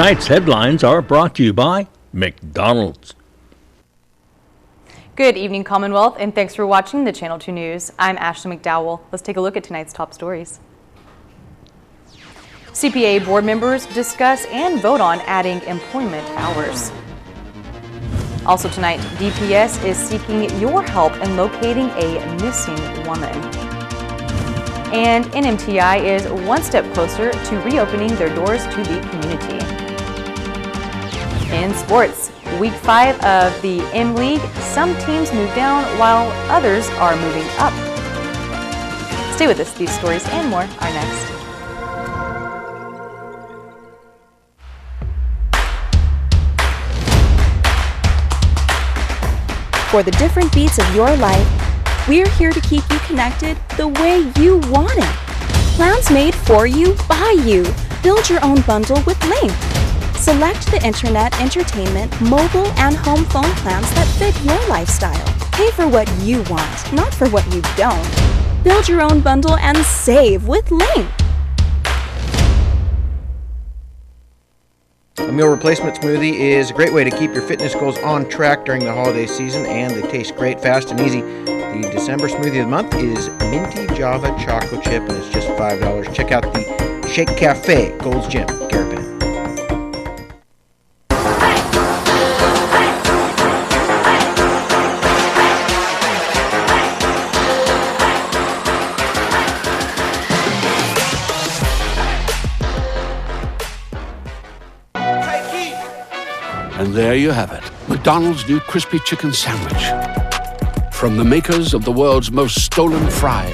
Tonight's headlines are brought to you by McDonald's. Good evening, Commonwealth, and thanks for watching the Channel 2 News. I'm Ashley McDowell. Let's take a look at tonight's top stories. CPA board members discuss and vote on adding employment hours. Also tonight, DPS is seeking your help in locating a missing woman. And NMTI is one step closer to reopening their doors to the community. In sports, Week 5 of the M League, some teams move down while others are moving up. Stay with us, these stories and more are next. For the different beats of your life, we're here to keep you connected the way you want it. Plans made for you, by you. Build your own bundle with Link. Select the internet, entertainment, mobile, and home phone plans that fit your lifestyle. Pay for what you want, not for what you don't. Build your own bundle and save with Link. A meal replacement smoothie is a great way to keep your fitness goals on track during the holiday season, and they taste great, fast, and easy. The December smoothie of the month is Minty Java Chocolate Chip, and it's just $5. Check out the Shake Cafe, Gold's Gym, Garapan. And there you have it, McDonald's new crispy chicken sandwich. From the makers of the world's most stolen fries.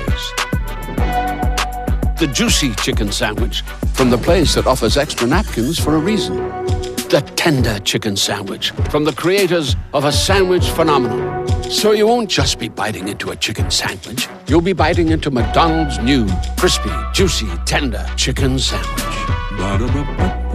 The juicy chicken sandwich from the place that offers extra napkins for a reason. The tender chicken sandwich from the creators of a sandwich phenomenon. So you won't just be biting into a chicken sandwich, you'll be biting into McDonald's new crispy, juicy, tender chicken sandwich. Ba-da-ba-ba-ba.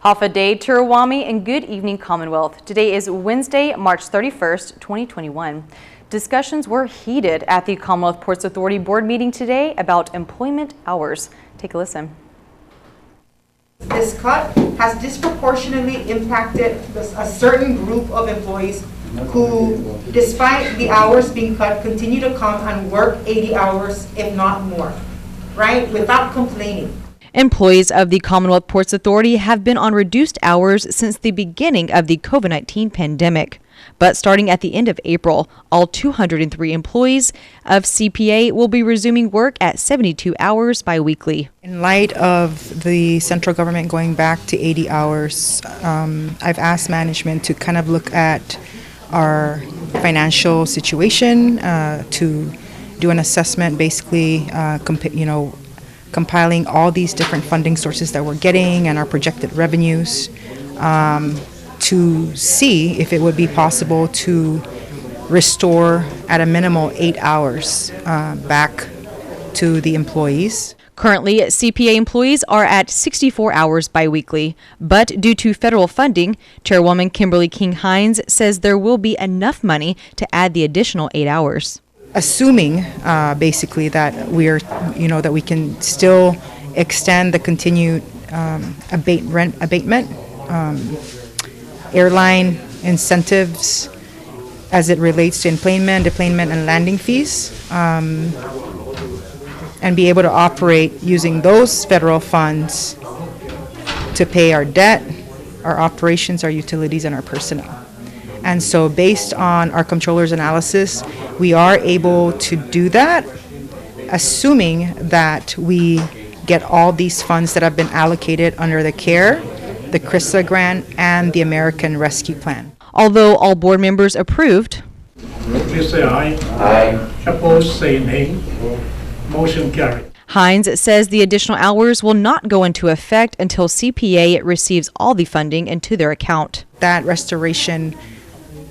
Hafa Day, Tirawami, and good evening, Commonwealth. Today is Wednesday, March 31st, 2021. Discussions were heated at the Commonwealth Ports Authority board meeting today about employment hours. Take a listen. This cut has disproportionately impacted a certain group of employees who, despite the hours being cut, continue to come and work 80 hours, if not more, right, without complaining. Employees of the Commonwealth Ports Authority have been on reduced hours since the beginning of the COVID-19 pandemic. But starting at the end of April, all 203 employees of CPA will be resuming work at 72 hours biweekly. In light of the central government going back to 80 hours, I've asked management to kind of look at our financial situation, to do an assessment, basically, compiling all these different funding sources that we're getting and our projected revenues, to see if it would be possible to restore at a minimal 8 hours back to the employees. Currently, CPA employees are at 64 hours biweekly, but due to federal funding, Chairwoman Kimberly King-Hines says there will be enough money to add the additional 8 hours. Assuming basically that that we can still extend the continued abatement, airline incentives as it relates to enplanement and landing fees, and be able to operate using those federal funds to pay our debt, our operations, our utilities, and our personnel. And so based on our comptroller's analysis, we are able to do that, assuming that we get all these funds that have been allocated under the CARE, the CRISA grant, and the American Rescue Plan. Although all board members approved Please say aye. Aye. Opposed, say nay. Motion carried. Hines says the additional hours will not go into effect until CPA receives all the funding into their account. That restoration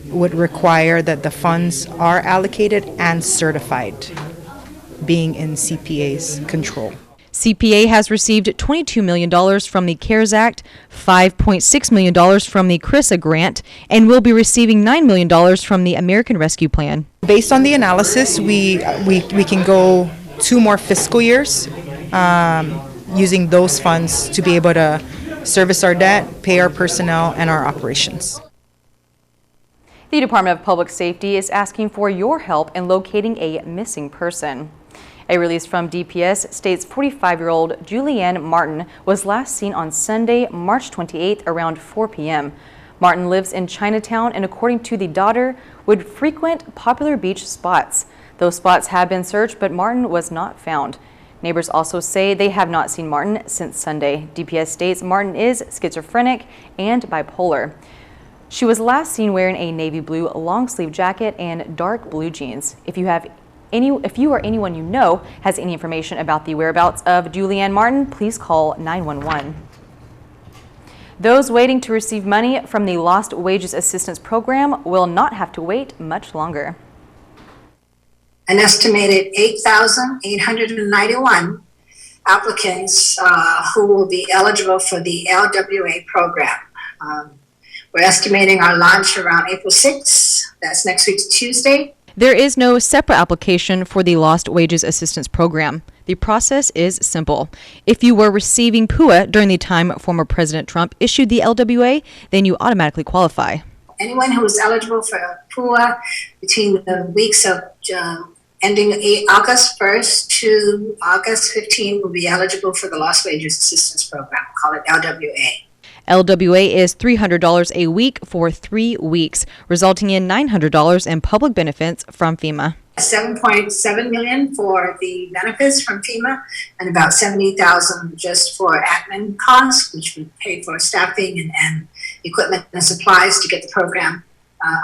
would require that the funds are allocated and certified, being in CPA's control. CPA has received $22 million from the CARES Act, $5.6 million from the CRISA grant, and will be receiving $9 million from the American Rescue Plan. Based on the analysis, we can go 2 more fiscal years using those funds to be able to service our debt, pay our personnel, and our operations. The Department of Public Safety is asking for your help in locating a missing person. A release from DPS states 45-year-old Julianne Martin was last seen on Sunday, March 28th around 4 p.m. Martin lives in Chinatown and, according to the daughter, would frequent popular beach spots. Those spots have been searched, but Martin was not found. Neighbors also say they have not seen Martin since Sunday. DPS states Martin is schizophrenic and bipolar. She was last seen wearing a navy blue long-sleeve jacket and dark blue jeans. If you or anyone you know has any information about the whereabouts of Julianne Martin, please call 911. Those waiting to receive money from the Lost Wages Assistance Program will not have to wait much longer. An estimated 8,891 applicants who will be eligible for the LWA program. We're estimating our launch around April 6th. That's next week's Tuesday. There is no separate application for the Lost Wages Assistance Program. The process is simple. If you were receiving PUA during the time former President Trump issued the LWA, then you automatically qualify. Anyone who is eligible for PUA between the weeks of ending August 1st to August 15th will be eligible for the Lost Wages Assistance Program. Call it LWA. LWA is $300 a week for 3 weeks, resulting in $900 in public benefits from FEMA. $7.7 million for the benefits from FEMA and about $70,000 just for admin costs, which would pay for staffing and equipment and supplies to get the program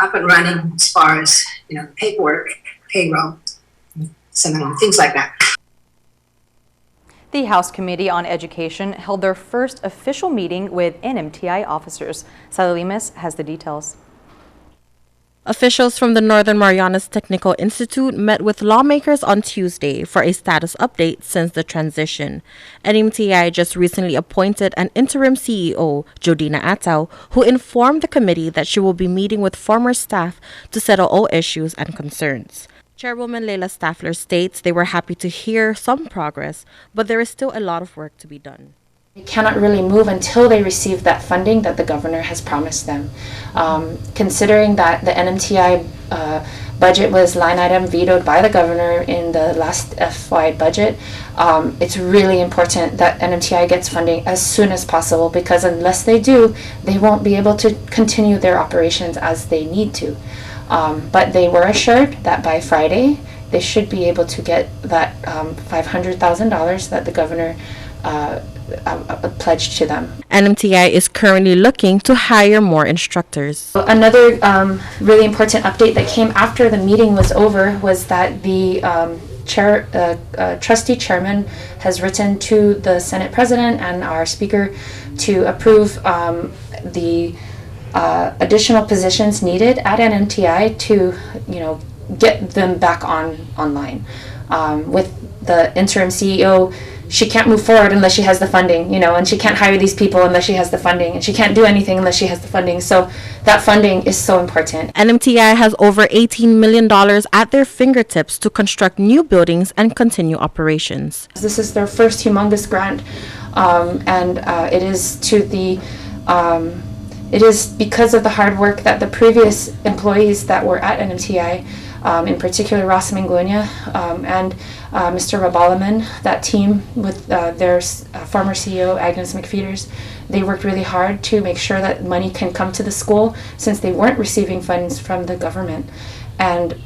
up and running as far as paperwork, payroll, seminar, things like that. The House Committee on Education held their first official meeting with NMTI officers. Sally Lemus has the details. Officials from the Northern Marianas Technical Institute met with lawmakers on Tuesday for a status update since the transition. NMTI just recently appointed an interim CEO, Jodina Atau, who informed the committee that she will be meeting with former staff to settle all issues and concerns. Chairwoman Leila Staffler states they were happy to hear some progress, but there is still a lot of work to be done. They cannot really move until they receive that funding that the governor has promised them. Considering that the NMTI budget was line item vetoed by the governor in the last FY budget, it's really important that NMTI gets funding as soon as possible, because unless they do, they won't be able to continue their operations as they need to. But they were assured that by Friday, they should be able to get that $500,000 that the governor pledged to them. NMTI is currently looking to hire more instructors. Another really important update that came after the meeting was over was that the trustee chairman has written to the Senate president and our speaker to approve the additional positions needed at NMTI to, get them back online. With the interim CEO, she can't move forward unless she has the funding, and she can't hire these people unless she has the funding, and she can't do anything unless she has the funding. So that funding is so important. NMTI has over $18 million at their fingertips to construct new buildings and continue operations. This is their first humongous grant, and it is to the it is because of the hard work that the previous employees that were at NMTI, in particular Ross Minglunya and Mr. Rabalaman, that team with their former CEO Agnes McFeeters, they worked really hard to make sure that money can come to the school, since they weren't receiving funds from the government, and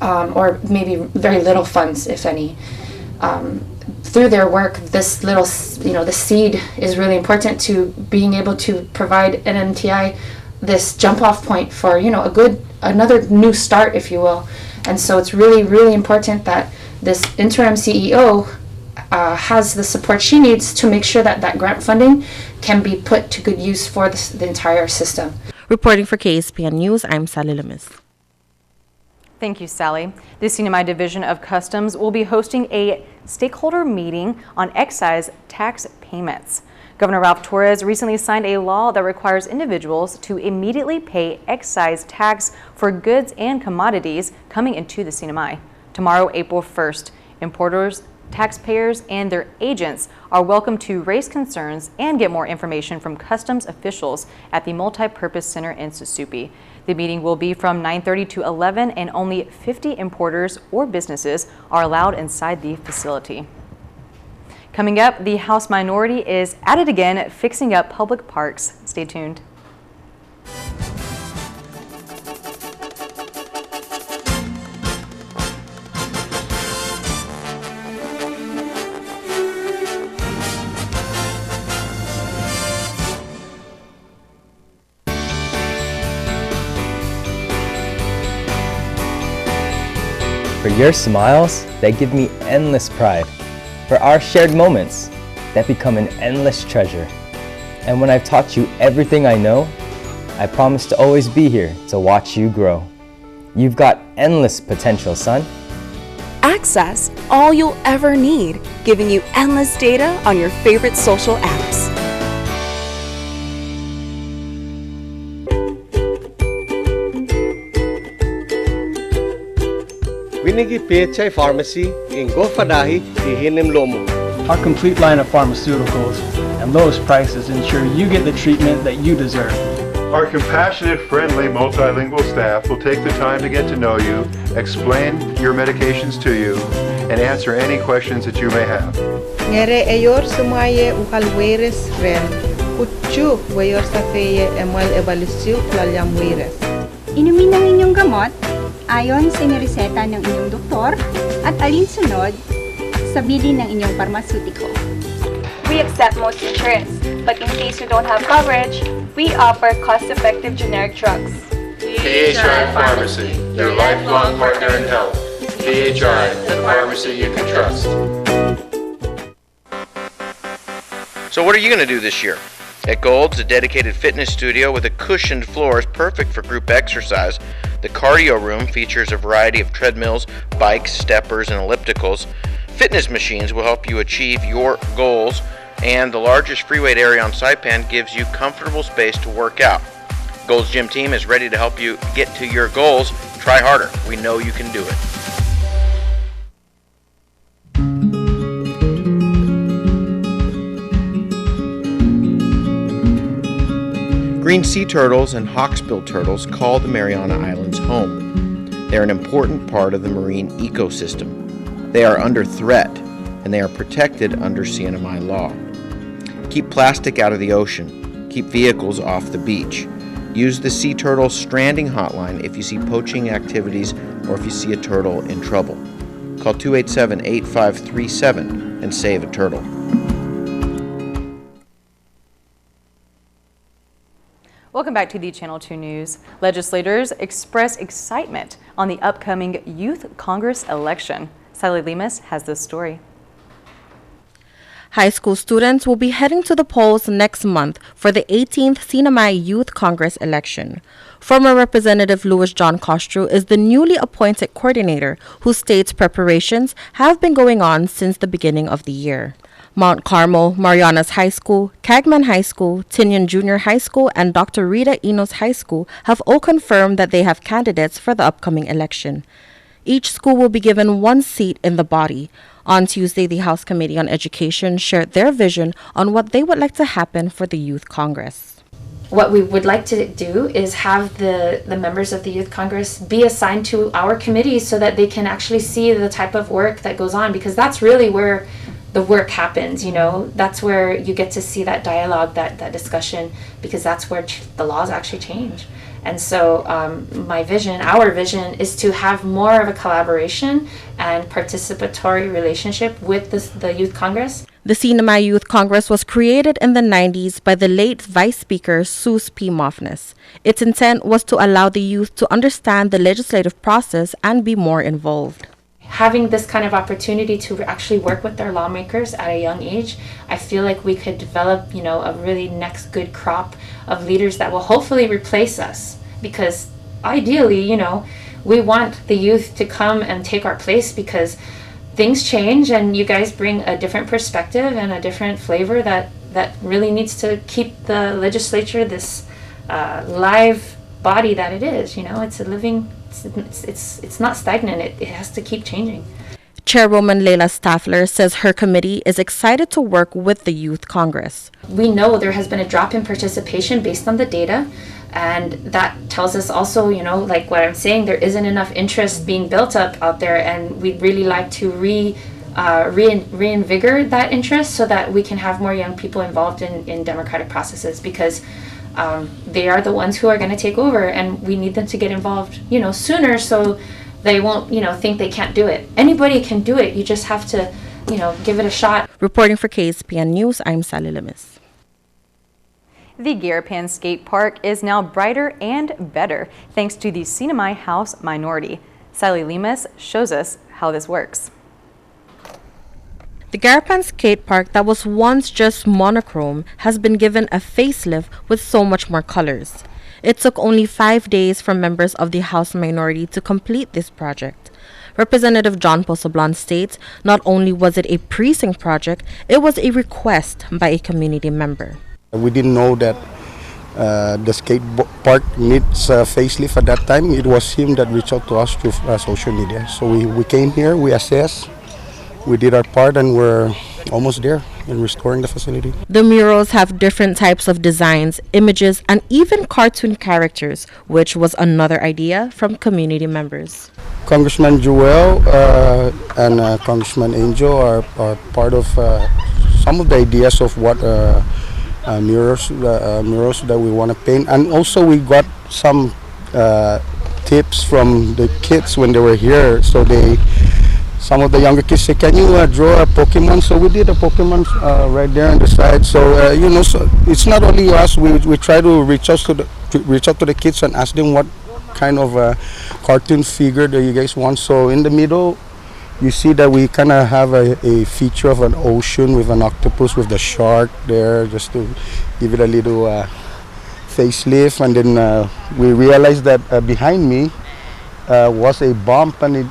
or maybe very little funds, if any. Through their work, this little, the seed is really important to being able to provide NMTI this jump off point for, another new start, if you will. And so it's really, really important that this interim CEO has the support she needs to make sure that that grant funding can be put to good use for the entire system. Reporting for KSPN News, I'm Sally Lemis. Thank you, Sally. The CNMI Division of Customs will be hosting a stakeholder meeting on excise tax payments. Governor Ralph Torres recently signed a law that requires individuals to immediately pay excise tax for goods and commodities coming into the CNMI. Tomorrow, April 1st, importers, taxpayers, and their agents are welcome to raise concerns and get more information from customs officials at the Multi-Purpose Center in Susupe. The meeting will be from 9:30 to 11, and only 50 importers or businesses are allowed inside the facility. Coming up, the House minority is at it again, fixing up public parks. Stay tuned. For your smiles, they give me endless pride. For our shared moments, that become an endless treasure. And when I've taught you everything I know, I promise to always be here to watch you grow. You've got endless potential, son. Access all you'll ever need, giving you endless data on your favorite social apps. Winigipet Pharmacy in Gofadahi, Ihinem Lomo. Our complete line of pharmaceuticals and lowest prices ensure you get the treatment that you deserve. Our compassionate, friendly, multilingual staff will take the time to get to know you, explain your medications to you, and answer any questions that you may have. Ngere eyor sumaye uhalweres ren, kutsu wayor safeye emal ebalisyu klalyam weres. Inumin ng inyong gamot ayon sa inireseta ng inyong doktor at alinsunod sa bilin ng inyong pharmaceutical. We accept most insurance, but in case you don't have coverage, we offer cost-effective generic drugs. PHI Pharmacy, your lifelong partner in health. PHI, the pharmacy you can trust. So what are you going to do this year? At Gold's, a dedicated fitness studio with a cushioned floor is perfect for group exercise. The cardio room features a variety of treadmills, bikes, steppers, and ellipticals. Fitness machines will help you achieve your goals, and the largest free weight area on Saipan gives you comfortable space to work out. Gold's Gym team is ready to help you get to your goals. Try harder. We know you can do it. Green sea turtles and hawksbill turtles call the Mariana Islands home. They are an important part of the marine ecosystem. They are under threat, and they are protected under CNMI law. Keep plastic out of the ocean. Keep vehicles off the beach. Use the Sea Turtle Stranding Hotline if you see poaching activities or if you see a turtle in trouble. Call 287-8537 and save a turtle. Welcome back to the Channel 2 News. Legislators express excitement on the upcoming Youth Congress election. Sally Lemis has this story. High school students will be heading to the polls next month for the 18th CNMI Youth Congress election. Former Representative Louis John Costro is the newly appointed coordinator, who states preparations have been going on since the beginning of the year. Mount Carmel, Marianas High School, Cagman High School, Tinian Junior High School, and Dr. Rita Enos High School have all confirmed that they have candidates for the upcoming election. Each school will be given one seat in the body. On Tuesday, the House Committee on Education shared their vision on what they would like to happen for the Youth Congress. What we would like to do is have the members of the Youth Congress be assigned to our committees so that they can actually see the type of work that goes on, because that's really where the work happens, that's where you get to see that dialogue, that discussion, because that's where the laws actually change. And so our vision is to have more of a collaboration and participatory relationship with the Youth Congress. The CNMI Youth Congress was created in the 90s by the late Vice Speaker Sus P. Mofnes. Its intent was to allow the youth to understand the legislative process and be more involved. Having this kind of opportunity to actually work with our lawmakers at a young age, I feel like we could develop, a really next good crop of leaders that will hopefully replace us. Because ideally, we want the youth to come and take our place, because things change and you guys bring a different perspective and a different flavor that really needs to keep the legislature this live body that it is. It's a living, it's not stagnant. It has to keep changing. Chairwoman Leila Staffler says her committee is excited to work with the Youth Congress. We know there has been a drop in participation based on the data, and that tells us also, like what I'm saying, there isn't enough interest being built up out there, and we'd really like to reinvigorate that interest so that we can have more young people involved in democratic processes, because they are the ones who are going to take over, and we need them to get involved, sooner, so they won't, think they can't do it. Anybody can do it. You just have to, give it a shot. Reporting for KSPN News, I'm Sally Lemis. The Garapan Skate Park is now brighter and better thanks to the CNMI House minority. Sally Lemis shows us how this works. The Garapan Skate Park that was once just monochrome has been given a facelift with so much more colors. It took only 5 days for members of the House minority to complete this project. Representative John Posoblon states not only was it a precinct project, it was a request by a community member. We didn't know that the skate park needs a facelift at that time. It was him that reached out to us through social media. So we came here, we assessed, we did our part, and we're almost there in restoring the facility. The murals have different types of designs, images, and even cartoon characters, which was another idea from community members. Congressman Joel and Congressman Angel are part of some of the ideas of what murals that we want to paint, and also we got some tips from the kids when they were here. So some of the younger kids say, "Can you draw a Pokemon?" So we did a Pokemon right there on the side. So so it's not only us. We try to reach out to the kids and ask them what kind of cartoon figure that you guys want. So in the middle, you see that we kind of have a feature of an ocean with an octopus with the shark there, just to give it a little facelift. And then we realized that behind me was a bump, and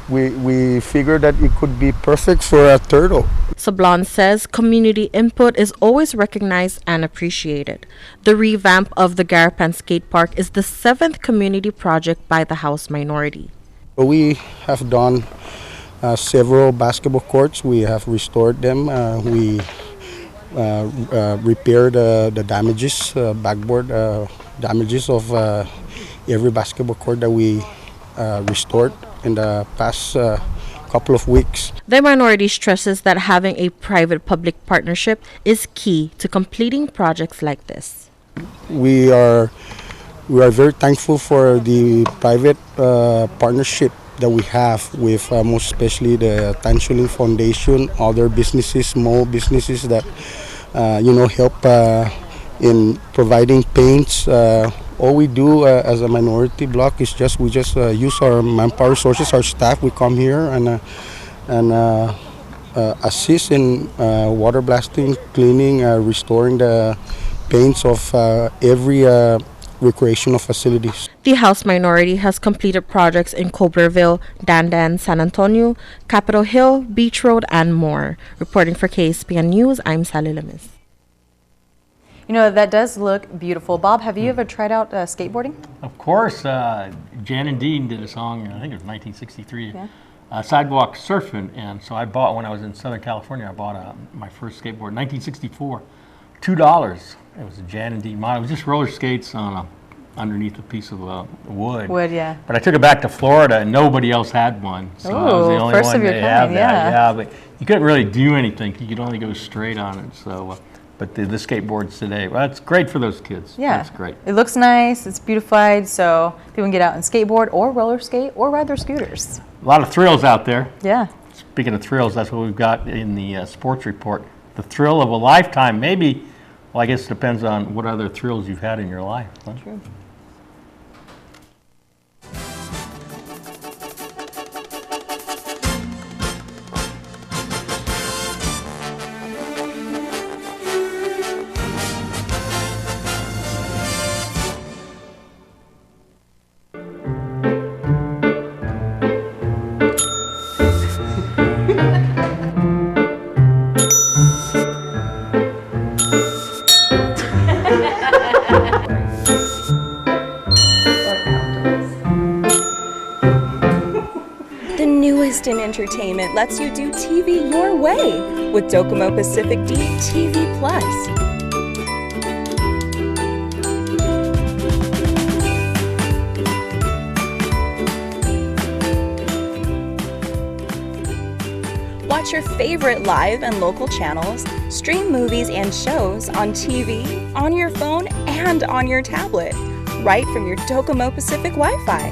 we figured that it could be perfect for a turtle. Sablon says community input is always recognized and appreciated. The revamp of the Garapan Skate Park is the 7th community project by the House minority. We have done several basketball courts. We have restored them. We repaired the damages, backboard damages of every basketball court that we restored in the past couple of weeks. The minority stresses that having a private-public partnership is key to completing projects like this. We are very thankful for the private partnership that we have with most especially the Tanchuling Foundation, other businesses, small businesses that help in providing paints. All we do as a minority block is we just use our manpower resources, our staff. We come here and assist in water blasting, cleaning, restoring the paints of every recreational facilities. The House minority has completed projects in Coblerville, Dandan, San Antonio, Capitol Hill, Beach Road, and more. Reporting for KSPN News, I'm Sally Lemis. That does look beautiful. Bob, have you ever tried out skateboarding? Of course. Jan and Dean did a song, I think it was 1963, Sidewalk Surfing. And so I bought, when I was in Southern California, I bought my first skateboard, 1964, $2. It was a Jan and Dean model. It was just roller skates on underneath a piece of wood. Wood, yeah. But I took it back to Florida, and nobody else had one. So I was the only one that had that. Yeah, but you couldn't really do anything. You could only go straight on it. So, but the skateboards today, well, it's great for those kids. Yeah, that's great. It looks nice. It's beautified, so people can get out and skateboard or roller skate or ride their scooters. A lot of thrills out there. Yeah. speaking of thrills, that's what we've got in the sports report. The thrill of a lifetime, maybe. Well, I guess it depends on what other thrills you've had in your life. Huh? True. The newest in entertainment lets you do TV your way with Docomo Pacific D TV Plus. Watch your favorite live and local channels, stream movies and shows on TV, on your phone, and on your tablet, right from your Docomo Pacific Wi-Fi.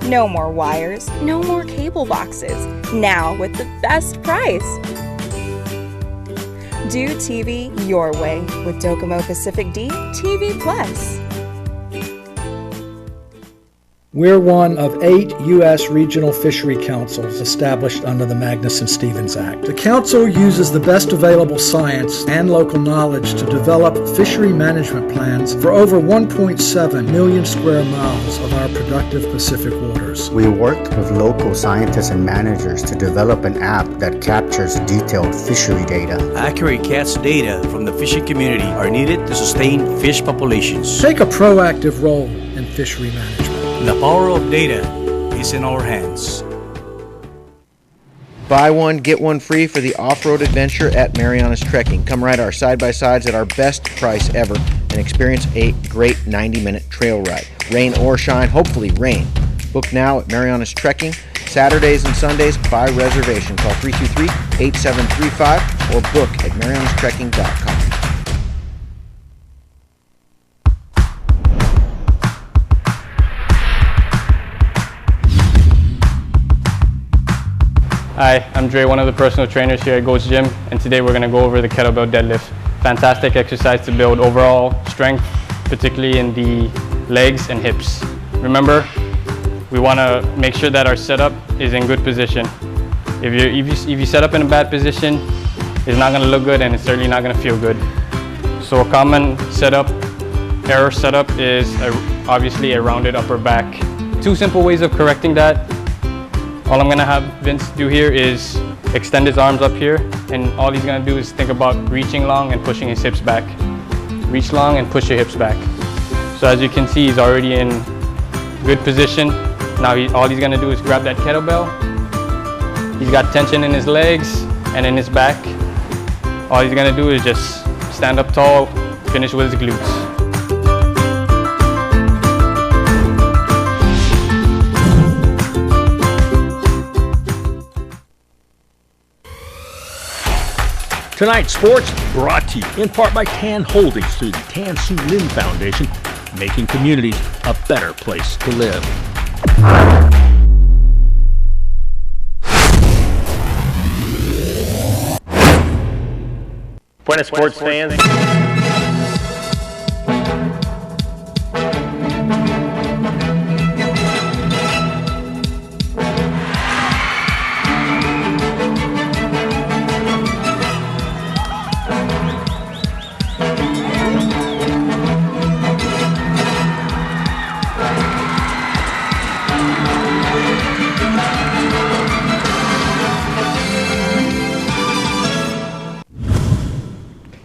No more wires, no more cable boxes, now with the best price. Do TV your way with Docomo Pacific D TV Plus. We're one of 8 U.S. regional fishery councils established under the Magnuson-Stevens Act. The council uses the best available science and local knowledge to develop fishery management plans for over 1.7 million square miles of our productive Pacific waters. We worked with local scientists and managers to develop an app that captures detailed fishery data. Accurate CATS data from the fishing community are needed to sustain fish populations. Take a proactive role in fishery management. The power of data is in our hands. Buy one, get one free for the off-road adventure at Mariana's Trekking. Come ride our side-by-sides at our best price ever and experience a great 90-minute trail ride. Rain or shine, hopefully rain. Book now at Mariana's Trekking. Saturdays and Sundays by reservation. Call 323-8735 or book at marianastrekking.com. Hi, I'm Dre, one of the personal trainers here at Goat's Gym, and today we're going to go over the kettlebell deadlift. Fantastic exercise to build overall strength, particularly in the legs and hips. Remember, we want to make sure that our setup is in good position. If you set up in a bad position, it's not going to look good and it's certainly not going to feel good. So a common error setup is obviously a rounded upper back. 2 simple ways of correcting that. All I'm gonna have Vince do here is extend his arms up here, and all he's gonna do is think about reaching long and pushing his hips back. Reach long and push your hips back. So as you can see, he's already in good position. Now all he's gonna do is grab that kettlebell. He's got tension in his legs and in his back. All he's gonna do is just stand up tall, finish with his glutes. Tonight's sports brought to you in part by Tan Holdings through the Tan Su Lin Foundation, making communities a better place to live. Buenas sports fans.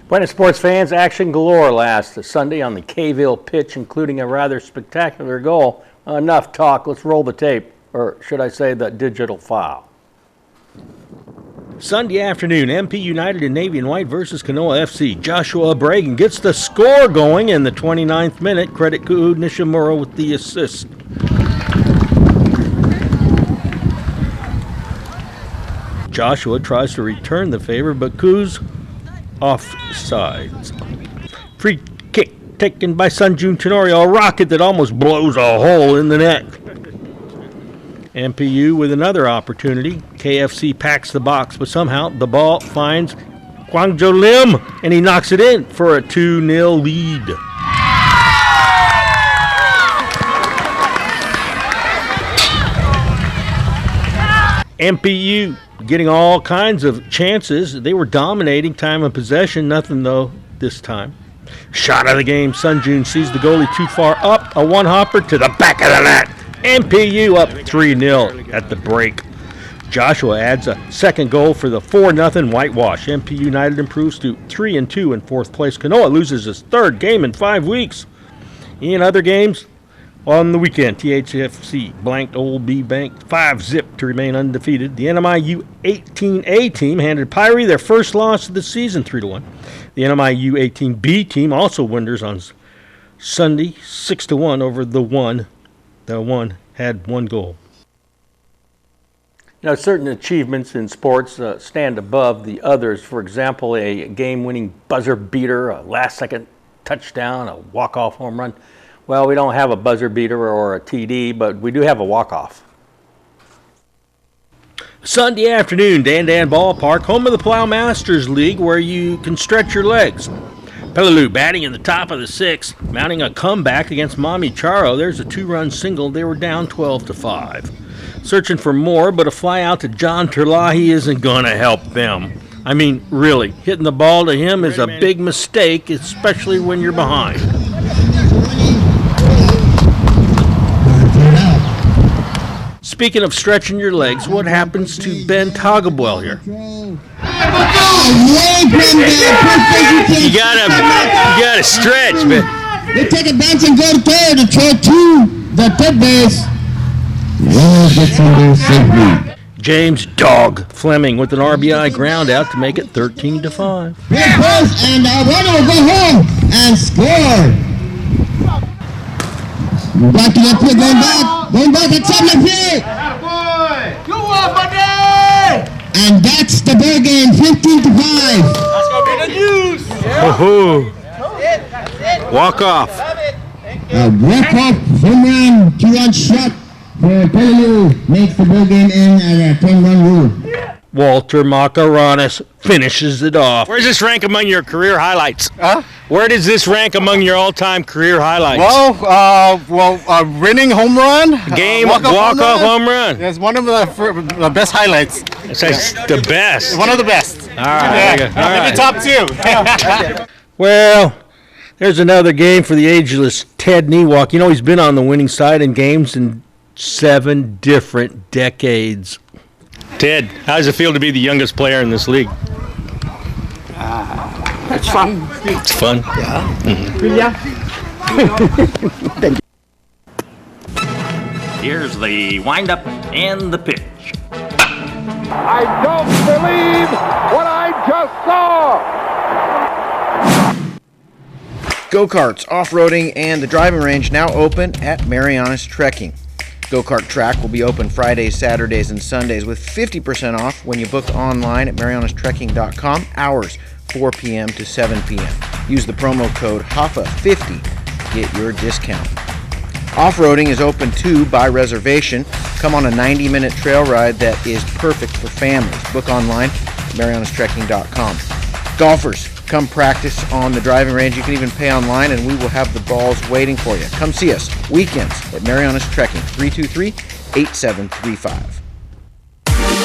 Buenas sports fans, action galore last Sunday on the K-ville pitch, including a rather spectacular goal. Enough talk, let's roll the tape, or should I say the digital file. Sunday afternoon, MP United and Navy and White versus Kanoa FC. Joshua Bragan gets the score going in the 29th minute. Credit Ku Nishimura with the assist. Joshua tries to return the favor, but Ku's offsides. Free kick taken by Sunjun Tenorio, a rocket that almost blows a hole in the net. MPU with another opportunity. KFC packs the box, but somehow the ball finds Kwangjo Lim, and he knocks it in for a 2-0 lead. MPU getting all kinds of chances. They were dominating time of possession. Nothing, though, this time. Shot of the game. Sunjun sees the goalie too far up. A one-hopper to the back of the net. MPU up 3-0 at the break. Joshua adds a second goal for the 4-0 whitewash. MP United improves to 3-2 in fourth place. Kanoa loses his third game in 5 weeks. In other games, on the weekend, THFC blanked Old B Bank 5-0 to remain undefeated. The NMIU 18A team handed Pyrie their first loss of the season, 3-1. The NMIU 18B team also winners on Sunday, 6-1 over the one. The one had one goal. Now, certain achievements in sports stand above the others. For example, a game-winning buzzer beater, a last-second touchdown, a walk-off home run. Well, we don't have a buzzer beater or a TD, but we do have a walk-off. Sunday afternoon, Dan Ballpark, home of the Plow Masters League, where you can stretch your legs. Peleliu batting in the top of the sixth, mounting a comeback against Mami Charo. There's a 2-run single. They were down 12-5. Searching for more, but a fly out to John Terlahi isn't going to help them. I mean, really, hitting the ball to him is a big mistake, especially when you're behind. Speaking of stretching your legs, what happens to Ben Togabwell here? You gotta stretch, man. They take a bench and go to third and throw to the third base. James Dog Fleming with an RBI ground out to make it 13-5. And runner will go home and score. Back to the play, going back at top left field. Go on, buddy! And that's the ball game, 15-5. That's gonna be the news. Walk off. A walk-off home run, 2-run shot for Peleliu makes the ball game in at a 10-run rule. Walter Makaranis finishes it off. Where does this rank among your career highlights? Where does this rank among your all-time career highlights? Well, winning home run. Game walk-off home run. It's one of the best highlights. It's the best. One of the best. All right. Yeah. Maybe top 2. Well, there's another game for the ageless Ted Newalk. You know, he's been on the winning side in games in 7 different decades. Ted, how does it feel to be the youngest player in this league? It's fun. It's fun? Yeah. Mm-hmm. Yeah. Thank you. Here's the windup and the pitch. I don't believe what I just saw! Go-karts, off-roading, and the driving range now open at Marianas Trekking. Go-kart track will be open Fridays, Saturdays, and Sundays with 50% off when you book online at marianastrekking.com. Hours 4 p.m. to 7 p.m. Use the promo code HAFA50 to get your discount. Off-roading is open too by reservation. Come on a 90-minute trail ride that is perfect for families. Book online at marianastrekking.com. Golfers, come practice on the driving range. You can even pay online, and we will have the balls waiting for you. Come see us weekends at Marianas Trekking, 323-8735.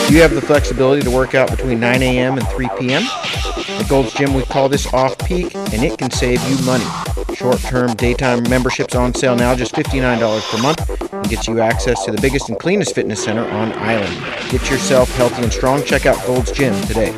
You have the flexibility to work out between 9 a.m. and 3 p.m. At Gold's Gym, we call this off-peak, and it can save you money. Short-term daytime memberships on sale now, just $59 per month, and gets you access to the biggest and cleanest fitness center on island. Get yourself healthy and strong. Check out Gold's Gym today.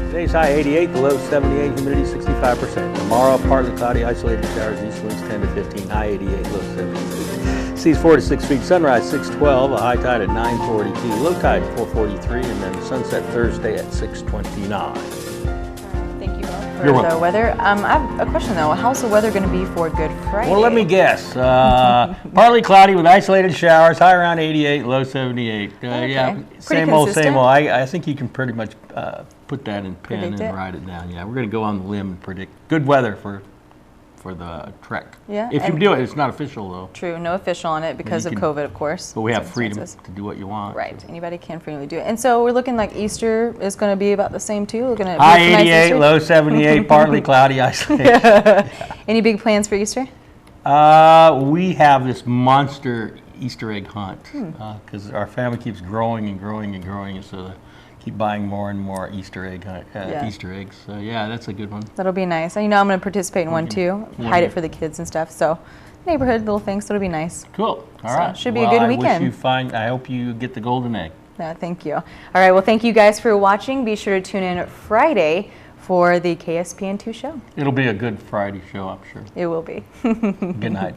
Today's high 88, the low 78, humidity 65%. Tomorrow, partly cloudy, isolated showers, east winds 10 to 15, high 88, low 73. Seas 4 to 6 feet, sunrise 6:12, a high tide at 9:42, low tide 4:43, and then sunset Thursday at 6:29. Thank you all for the weather. I have a question though. How's the weather going to be for Good Friday? Well, let me guess. Partly cloudy with isolated showers, high around 88, low 78. Yeah, same old, same old. I think you can pretty much put that in pen and write it down. Yeah, we're going to go on the limb and predict good weather for for the trek. Yeah, If you and- do it, it's not official though. True, no official on it because You of can- COVID, of course. But we have freedom circumstances. to do what you want. Right, anybody can freely do it. And so we're looking like Easter is going to be about the same too. We're going to High 88, low 78, partly cloudy isolation. Any big plans for Easter? We have this monster Easter egg hunt because our family keeps growing and growing and growing, and so they keep buying more and more Easter egg Easter eggs. So yeah, that's a good one. That'll be nice. And you know I'm going to participate in one too. Hide it for the kids and stuff. So neighborhood little things, so it'll be nice. Cool. All right. Should be a good weekend. I hope you get the golden egg. Yeah, thank you. All right, well, thank you guys for watching. Be sure to tune in Friday for the KSPN2 show. It'll be a good Friday show, I'm sure. It will be. Good night.